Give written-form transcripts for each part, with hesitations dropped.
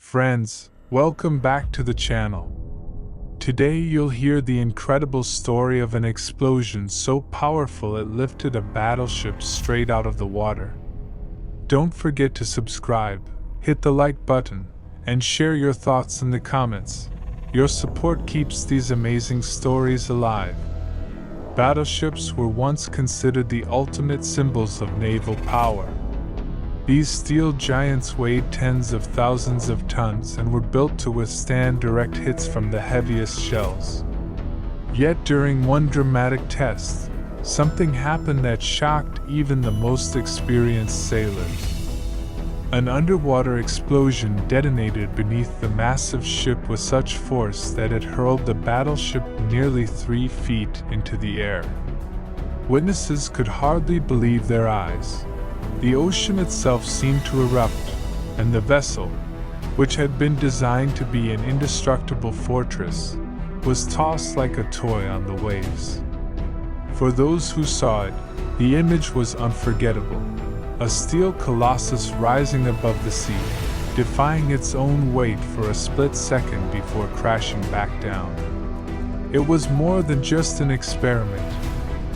Friends, welcome back to the channel. Today you'll hear the incredible story of an explosion so powerful it lifted a battleship straight out of the water. Don't forget to subscribe, hit the like button, and share your thoughts in the comments. Your support keeps these amazing stories alive. Battleships were once considered the ultimate symbols of naval power. These steel giants weighed tens of thousands of tons and were built to withstand direct hits from the heaviest shells. Yet during one dramatic test, something happened that shocked even the most experienced sailors. An underwater explosion detonated beneath the massive ship with such force that it hurled the battleship nearly 3 feet into the air. Witnesses could hardly believe their eyes. The ocean itself seemed to erupt, and the vessel, which had been designed to be an indestructible fortress, was tossed like a toy on the waves. For those who saw it, the image was unforgettable. A steel colossus rising above the sea, defying its own weight for a split second before crashing back down. It was more than just an experiment.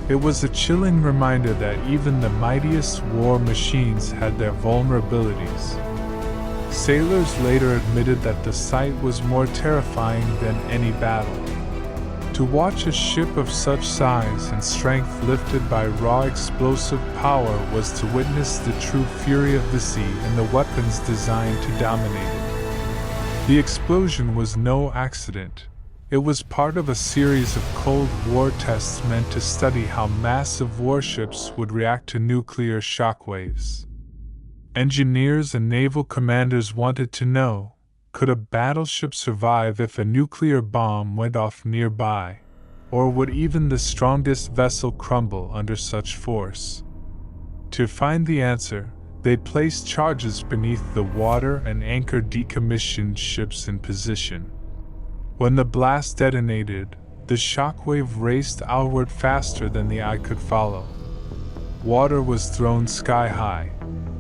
It was a chilling reminder that even the mightiest war machines had their vulnerabilities. Sailors later admitted that the sight was more terrifying than any battle. To watch a ship of such size and strength lifted by raw explosive power was to witness the true fury of the sea and the weapons designed to dominate it. The explosion was no accident. It was part of a series of Cold War tests meant to study how massive warships would react to nuclear shockwaves. Engineers and naval commanders wanted to know, could a battleship survive if a nuclear bomb went off nearby, or would even the strongest vessel crumble under such force? To find the answer, they placed charges beneath the water and anchored decommissioned ships in position. When the blast detonated, the shockwave raced outward faster than the eye could follow. Water was thrown sky high,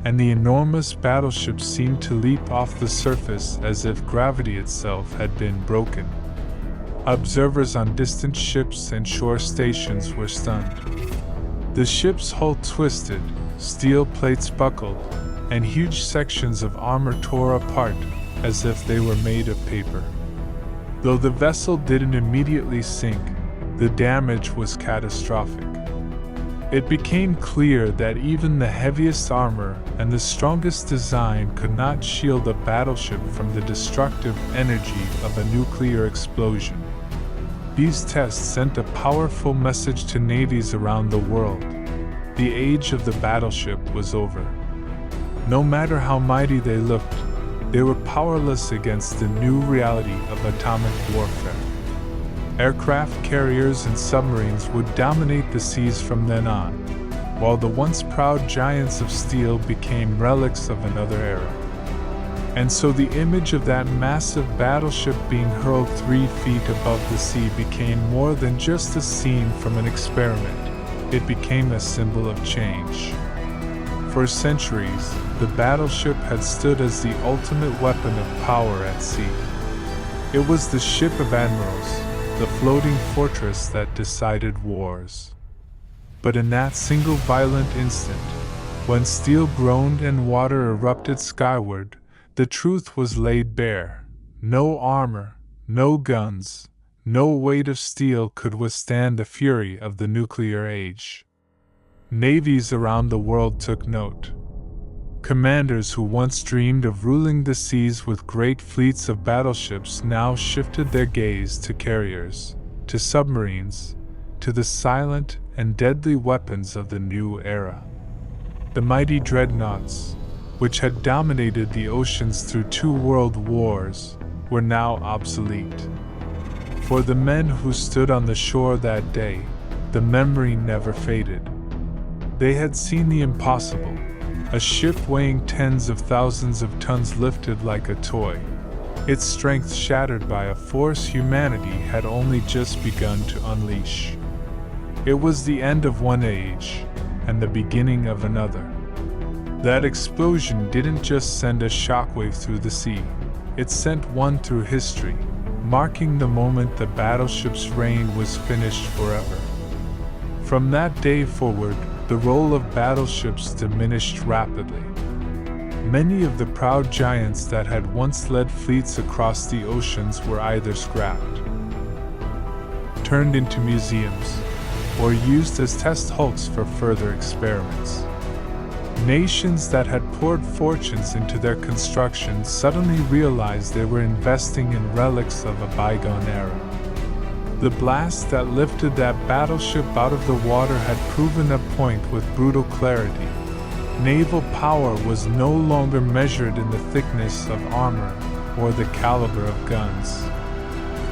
and the enormous battleship seemed to leap off the surface as if gravity itself had been broken. Observers on distant ships and shore stations were stunned. The ship's hull twisted, steel plates buckled, and huge sections of armor tore apart as if they were made of paper. Though the vessel didn't immediately sink, the damage was catastrophic. It became clear that even the heaviest armor and the strongest design could not shield a battleship from the destructive energy of a nuclear explosion. These tests sent a powerful message to navies around the world. The age of the battleship was over. No matter how mighty they looked, they were powerless against the new reality of atomic warfare. Aircraft carriers and submarines would dominate the seas from then on, while the once proud giants of steel became relics of another era. And so the image of that massive battleship being hurled 3 feet above the sea became more than just a scene from an experiment. It became a symbol of change. For centuries, the battleship had stood as the ultimate weapon of power at sea. It was the ship of admirals, the floating fortress that decided wars. But in that single violent instant, when steel groaned and water erupted skyward, the truth was laid bare. No armor, no guns, no weight of steel could withstand the fury of the nuclear age. Navies around the world took note. Commanders who once dreamed of ruling the seas with great fleets of battleships now shifted their gaze to carriers, to submarines, to the silent and deadly weapons of the new era. The mighty dreadnoughts, which had dominated the oceans through 2 world wars, were now obsolete. For the men who stood on the shore that day, the memory never faded. They had seen the impossible, a ship weighing tens of thousands of tons lifted like a toy, its strength shattered by a force humanity had only just begun to unleash. It was the end of one age, and the beginning of another. That explosion didn't just send a shockwave through the sea, it sent one through history, marking the moment the battleship's reign was finished forever. From that day forward, the role of battleships diminished rapidly. Many of the proud giants that had once led fleets across the oceans were either scrapped, turned into museums, or used as test hulks for further experiments. Nations that had poured fortunes into their construction suddenly realized they were investing in relics of a bygone era. The blast that lifted that battleship out of the water had proven a point with brutal clarity. Naval power was no longer measured in the thickness of armor or the caliber of guns.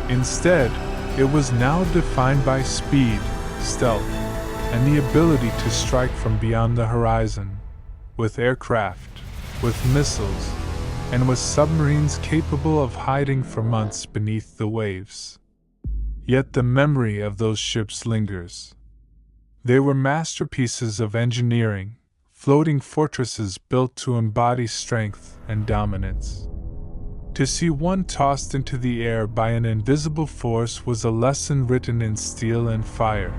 Instead, it was now defined by speed, stealth, and the ability to strike from beyond the horizon, with aircraft, with missiles, and with submarines capable of hiding for months beneath the waves. Yet the memory of those ships lingers. They were masterpieces of engineering, floating fortresses built to embody strength and dominance. To see one tossed into the air by an invisible force was a lesson written in steel and fire,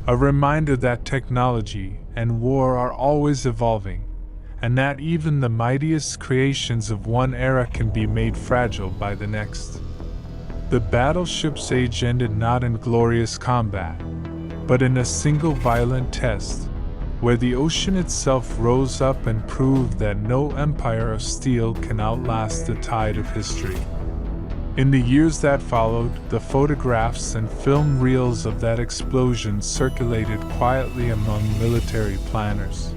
a reminder that technology and war are always evolving, and that even the mightiest creations of one era can be made fragile by the next. The battleship's age ended not in glorious combat, but in a single violent test, where the ocean itself rose up and proved that no empire of steel can outlast the tide of history. In the years that followed, the photographs and film reels of that explosion circulated quietly among military planners.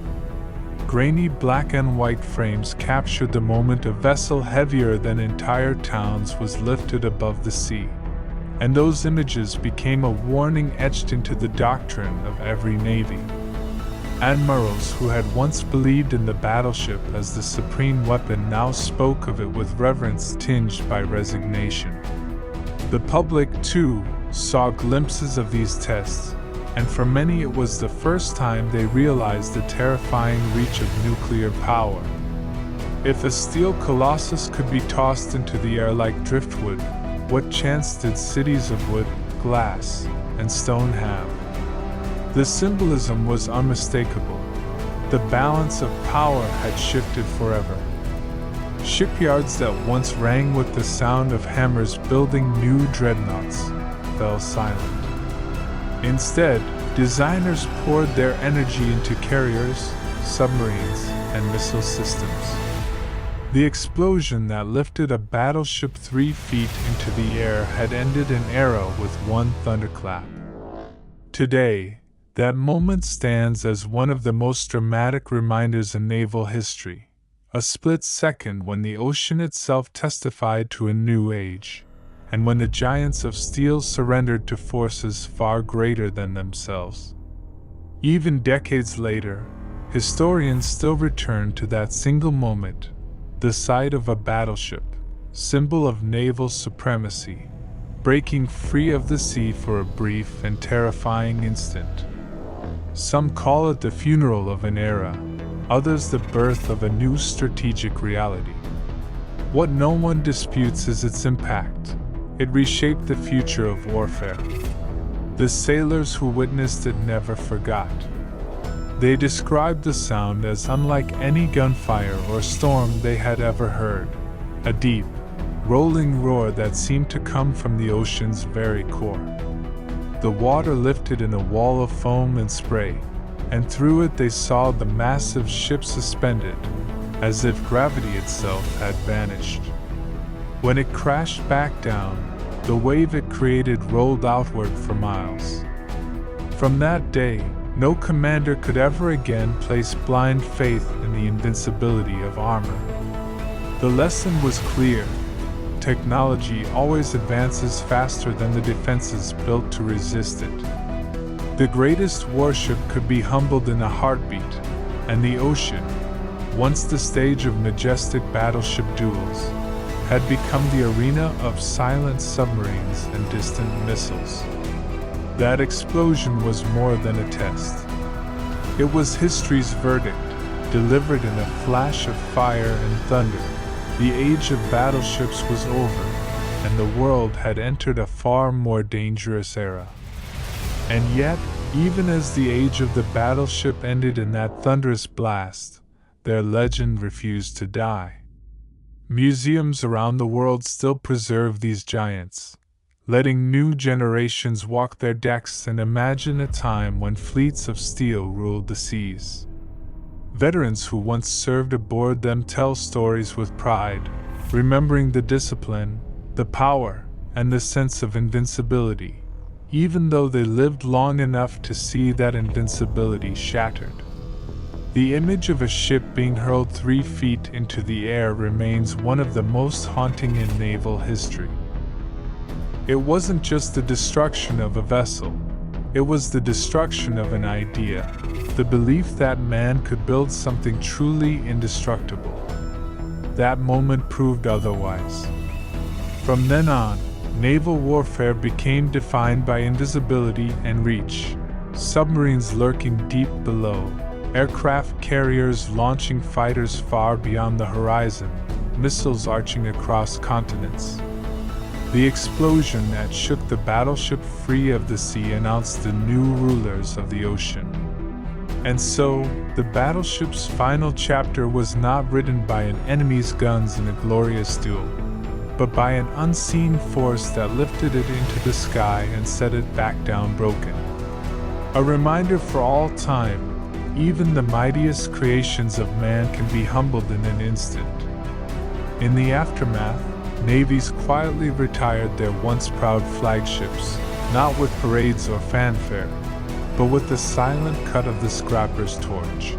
Grainy black and white frames captured the moment a vessel heavier than entire towns was lifted above the sea, and those images became a warning etched into the doctrine of every navy. Admirals who had once believed in the battleship as the supreme weapon now spoke of it with reverence tinged by resignation. The public, too, saw glimpses of these tests, and for many it was the first time they realized the terrifying reach of nuclear power. If a steel colossus could be tossed into the air like driftwood, what chance did cities of wood, glass, and stone have? The symbolism was unmistakable. The balance of power had shifted forever. Shipyards that once rang with the sound of hammers building new dreadnoughts fell silent. Instead, designers poured their energy into carriers, submarines, and missile systems. The explosion that lifted a battleship 3 feet into the air had ended an era with one thunderclap. Today, that moment stands as one of the most dramatic reminders in naval history, a split second when the ocean itself testified to a new age, and when the giants of steel surrendered to forces far greater than themselves. Even decades later, historians still return to that single moment, the sight of a battleship, symbol of naval supremacy, breaking free of the sea for a brief and terrifying instant. Some call it the funeral of an era, others the birth of a new strategic reality. What no one disputes is its impact. It reshaped the future of warfare. The sailors who witnessed it never forgot. They described the sound as unlike any gunfire or storm they had ever heard, a deep, rolling roar that seemed to come from the ocean's very core. The water lifted in a wall of foam and spray, and through it they saw the massive ship suspended, as if gravity itself had vanished. When it crashed back down, the wave it created rolled outward for miles. From that day, no commander could ever again place blind faith in the invincibility of armor. The lesson was clear. Technology always advances faster than the defenses built to resist it. The greatest warship could be humbled in a heartbeat, and the ocean, once the stage of majestic battleship duels, had become the arena of silent submarines and distant missiles. That explosion was more than a test. It was history's verdict, delivered in a flash of fire and thunder, The age of battleships was over, and the world had entered a far more dangerous era. And yet, even as the age of the battleship ended in that thunderous blast, their legend refused to die. Museums around the world still preserve these giants, letting new generations walk their decks and imagine a time when fleets of steel ruled the seas. Veterans who once served aboard them tell stories with pride, remembering the discipline, the power, and the sense of invincibility, even though they lived long enough to see that invincibility shattered. The image of a ship being hurled 3 feet into the air remains one of the most haunting in naval history. It wasn't just the destruction of a vessel, it was the destruction of an idea, the belief that man could build something truly indestructible. That moment proved otherwise. From then on, naval warfare became defined by invisibility and reach, submarines lurking deep below, aircraft carriers launching fighters far beyond the horizon, missiles arching across continents. The explosion that shook the battleship free of the sea announced the new rulers of the ocean. And so, the battleship's final chapter was not written by an enemy's guns in a glorious duel, but by an unseen force that lifted it into the sky and set it back down broken. A reminder for all time, even the mightiest creations of man can be humbled in an instant. In the aftermath, navies quietly retired their once proud flagships, not with parades or fanfare, but with the silent cut of the scrapper's torch.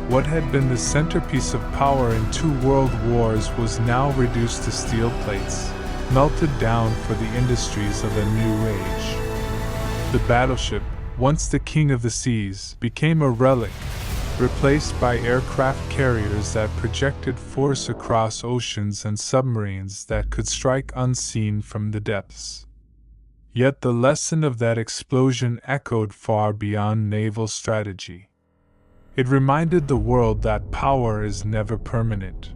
What had been the centerpiece of power in 2 world wars was now reduced to steel plates, melted down for the industries of a new age. The battleship, once the king of the seas, became a relic, replaced by aircraft carriers that projected force across oceans and submarines that could strike unseen from the depths. Yet the lesson of that explosion echoed far beyond naval strategy. It reminded the world that power is never permanent.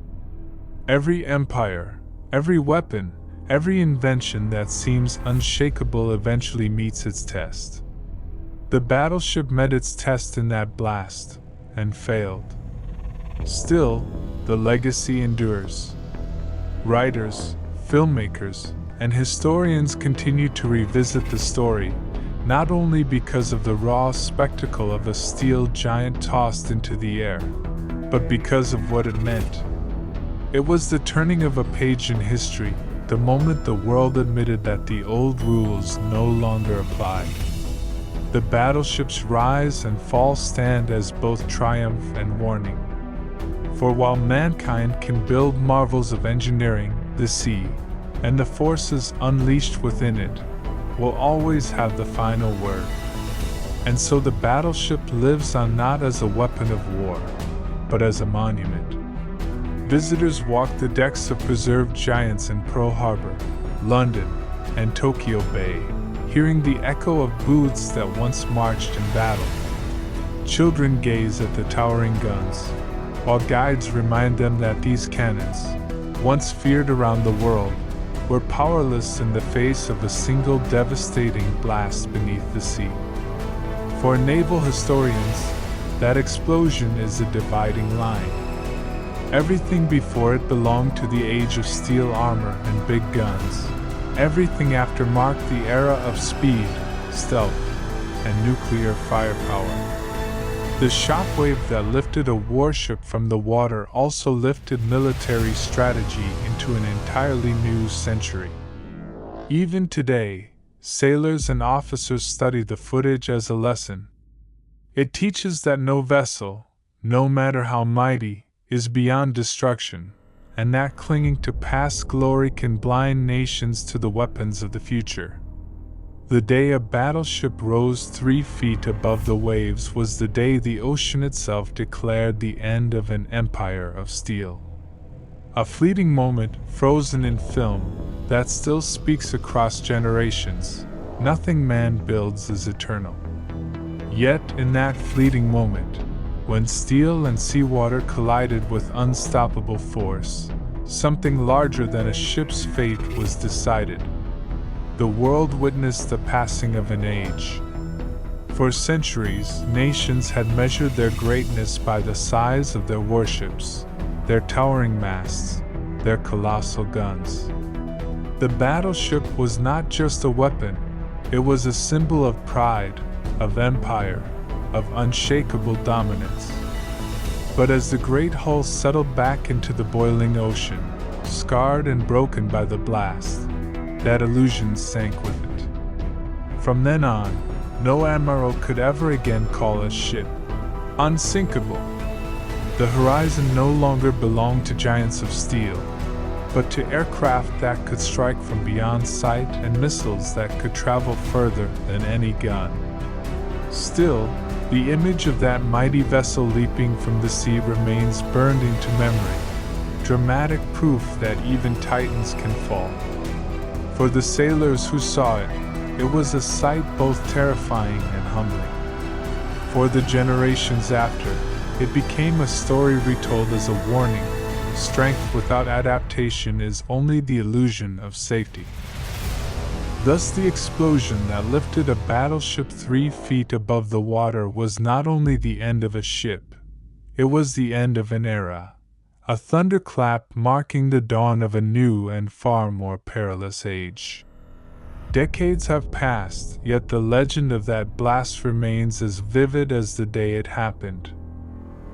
Every empire, every weapon, every invention that seems unshakable eventually meets its test. The battleship met its test in that blast, and failed. Still, the legacy endures. Writers, filmmakers, and historians continue to revisit the story, not only because of the raw spectacle of a steel giant tossed into the air, but because of what it meant. It was the turning of a page in history, the moment the world admitted that the old rules no longer applied. The battleship's rise and fall stand as both triumph and warning. For while mankind can build marvels of engineering, the sea, and the forces unleashed within it, will always have the final word. And so the battleship lives on not as a weapon of war, but as a monument. Visitors walk the decks of preserved giants in Pearl Harbor, London, and Tokyo Bay, hearing the echo of booths that once marched in battle. Children gaze at the towering guns, while guides remind them that these cannons, once feared around the world, were powerless in the face of a single devastating blast beneath the sea. For naval historians, that explosion is a dividing line. Everything before it belonged to the age of steel armor and big guns. Everything after marked the era of speed, stealth, and nuclear firepower. The shockwave that lifted a warship from the water also lifted military strategy into an entirely new century. Even today, sailors and officers study the footage as a lesson. It teaches that no vessel, no matter how mighty, is beyond destruction, and that clinging to past glory can blind nations to the weapons of the future. The day a battleship rose 3 feet above the waves was the day the ocean itself declared the end of an empire of steel. A fleeting moment, frozen in film, that still speaks across generations. Nothing man builds is eternal. Yet, in that fleeting moment, when steel and seawater collided with unstoppable force, something larger than a ship's fate was decided. The world witnessed the passing of an age. For centuries, nations had measured their greatness by the size of their warships, their towering masts, their colossal guns. The battleship was not just a weapon, it was a symbol of pride, of empire, of unshakable dominance. But as the great hull settled back into the boiling ocean, scarred and broken by the blast, that illusion sank with it. From then on, no admiral could ever again call a ship unsinkable. The horizon no longer belonged to giants of steel, but to aircraft that could strike from beyond sight and missiles that could travel further than any gun. Still, the image of that mighty vessel leaping from the sea remains burned into memory, dramatic proof that even titans can fall. For the sailors who saw it, it was a sight both terrifying and humbling. For the generations after, it became a story retold as a warning: strength without adaptation is only the illusion of safety. Thus, the explosion that lifted a battleship 3 feet above the water was not only the end of a ship, it was the end of an era, a thunderclap marking the dawn of a new and far more perilous age. Decades have passed, yet the legend of that blast remains as vivid as the day it happened.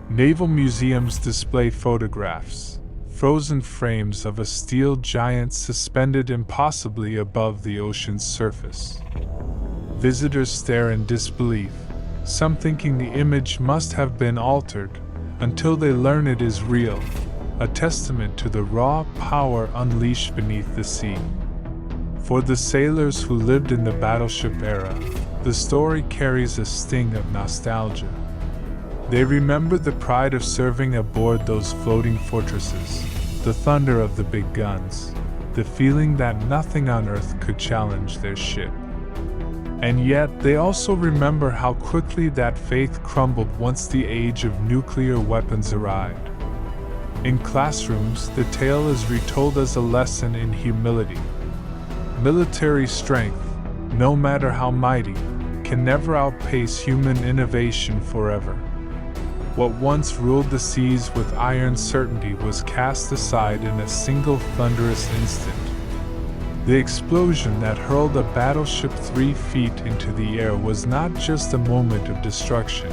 Naval museums display photographs, frozen frames of a steel giant suspended impossibly above the ocean's surface. Visitors stare in disbelief, some thinking the image must have been altered, until they learn it is real, a testament to the raw power unleashed beneath the sea. For the sailors who lived in the battleship era, the story carries a sting of nostalgia. They remember the pride of serving aboard those floating fortresses, the thunder of the big guns, the feeling that nothing on earth could challenge their ship. And yet they also remember how quickly that faith crumbled once the age of nuclear weapons arrived. In classrooms, the tale is retold as a lesson in humility. Military strength, no matter how mighty, can never outpace human innovation forever. What once ruled the seas with iron certainty was cast aside in a single thunderous instant. The explosion that hurled a battleship 3 feet into the air was not just a moment of destruction,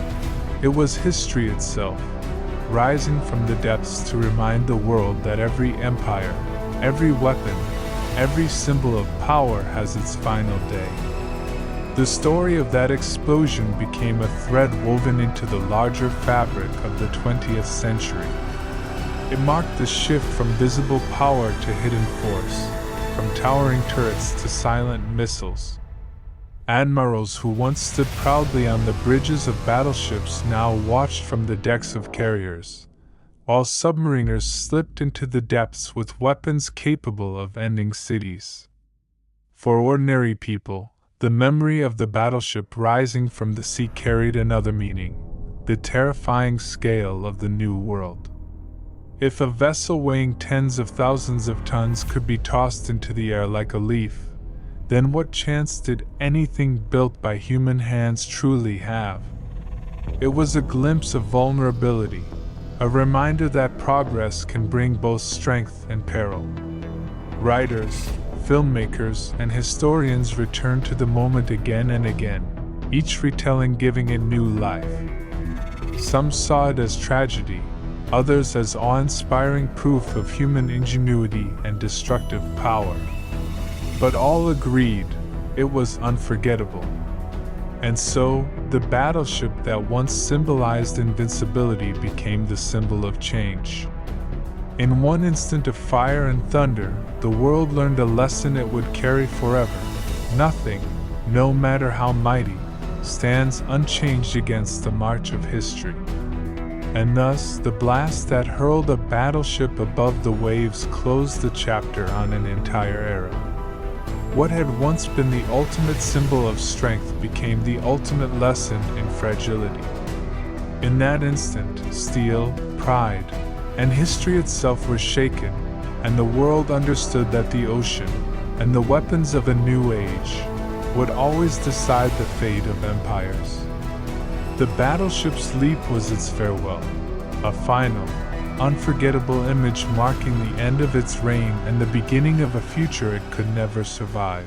it was history itself, rising from the depths to remind the world that every empire, every weapon, every symbol of power has its final day. The story of that explosion became a thread woven into the larger fabric of the 20th century. It marked the shift from visible power to hidden force, from towering turrets to silent missiles. Admirals who once stood proudly on the bridges of battleships now watched from the decks of carriers, while submariners slipped into the depths with weapons capable of ending cities. For ordinary people, the memory of the battleship rising from the sea carried another meaning: the terrifying scale of the new world. If a vessel weighing tens of thousands of tons could be tossed into the air like a leaf, then what chance did anything built by human hands truly have? It was a glimpse of vulnerability, a reminder that progress can bring both strength and peril. Writers, filmmakers, and historians return to the moment again and again, each retelling giving it new life. Some saw it as tragedy, others as awe-inspiring proof of human ingenuity and destructive power. But all agreed, it was unforgettable. And so, the battleship that once symbolized invincibility became the symbol of change. In one instant of fire and thunder, the world learned a lesson it would carry forever. Nothing, no matter how mighty, stands unchanged against the march of history. And thus, the blast that hurled a battleship above the waves closed the chapter on an entire era. What had once been the ultimate symbol of strength became the ultimate lesson in fragility. In that instant, steel, pride, and history itself were shaken, and the world understood that the ocean, and the weapons of a new age, would always decide the fate of empires. The battleship's leap was its farewell, a final, unforgettable image marking the end of its reign and the beginning of a future it could never survive.